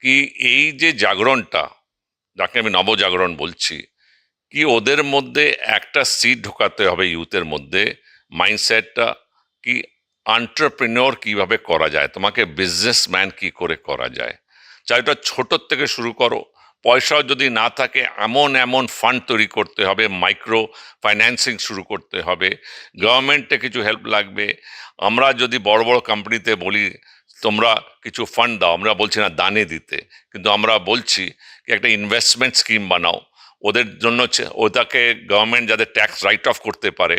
কি এই যে জাগরণটা, যাকে আমি নবজাগরণ বলছি, কি ওদের মধ্যে একটা সিড ঢোকাতে হবে ইউথের মধ্যে, মাইন্ডসেটটা কি এন্টারপ্রেনিউর কিভাবে করা যায়, তোমাকে বিজনেসম্যান কি করে করা যায়। চাই ওটা ছোটোর থেকে শুরু করো। পয়সাও যদি না থাকে, এমন এমন ফান্ড তৈরি করতে হবে, মাইক্রো ফাইন্যান্সিং শুরু করতে হবে, গভর্নমেন্টে কিছু হেল্প লাগবে। আমরা যদি বড় বড় কোম্পানিতে বলি তোমরা কিছু ফান্ড দাও, আমরা বলছি না দানে দিতে, কিন্তু আমরা বলছি কি একটা ইনভেস্টমেন্ট স্কিম বানাও ওদের জন্য। ওটাকে গভর্নমেন্ট যাতে ট্যাক্স রাইট অফ করতে পারে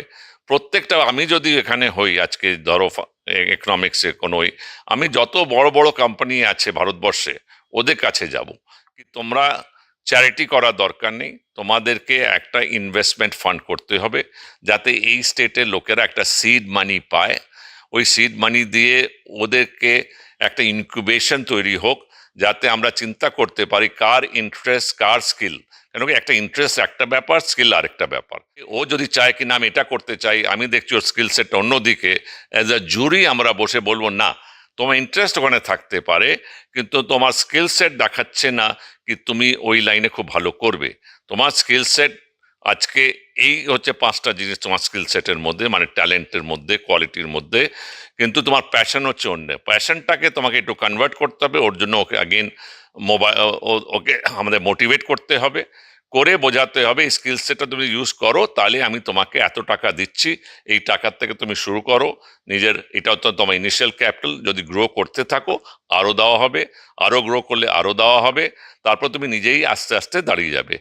প্রত্যেকটা। আমি যদি এখানে হই আজকে, ধরো ইকোনমিক্সে কোনো আমি যত বড় বড় কোম্পানি আছে ভারতবর্ষে ওদের কাছে যাব, কি তোমরা চ্যারিটি করার দরকার নেই, তোমাদেরকে একটা ইনভেস্টমেন্ট ফান্ড করতে হবে যাতে এই স্টেটের লোকেরা একটা সিড মানি পায়। ওই সিড মানি দিয়ে ওদেরকে একটা ইনকিউবেশন তৈরি হোক, যাতে আমরা চিন্তা করতে পারি কার ইন্টারেস্ট কার স্কিল। কেন কি একটা ইন্টারেস্ট একটা ব্যাপার, স্কিল আরেকটা ব্যাপার। ও যদি চায় কি না আমি এটা করতে চাই, আমি দেখছি ওর স্কিল সেট অন্যদিকে, অ্যাজ আ জুরি আমরা বসে বলবো না, তোমার ইন্টারেস্ট ওখানে থাকতে পারে কিন্তু তোমার স্কিল সেট দেখাচ্ছে না কি তুমি ওই লাইনে খুব ভালো করবে। তোমার স্কিল সেট আজকে এই হচ্ছে পাঁচটা জিনিস তোমার স্কিল সেটের মধ্যে, মানে ট্যালেন্টের মধ্যে, কোয়ালিটির মধ্যে, কিন্তু তোমার প্যাশন হচ্ছে অন্য। প্যাশনটাকে তোমাকে একটু কনভার্ট করতে হবে, ওর জন্য ওকে অ্যাগেন মোবাইল ওকে আমাদের মোটিভেট করতে হবে, করে বোঝাতে হবে এই স্কিল সেটটা তুমি ইউজ করো, তাহলে আমি তোমাকে এত টাকা দিচ্ছি, এই টাকার থেকে তুমি শুরু করো। নিজের এটাও তো তোমার ইনিশিয়াল ক্যাপিটাল, যদি গ্রো করতে থাকো আরও দেওয়া হবে, আরও গ্রো করলে আরও দেওয়া হবে, তারপর তুমি নিজেই আস্তে আস্তে দাঁড়িয়ে যাবে।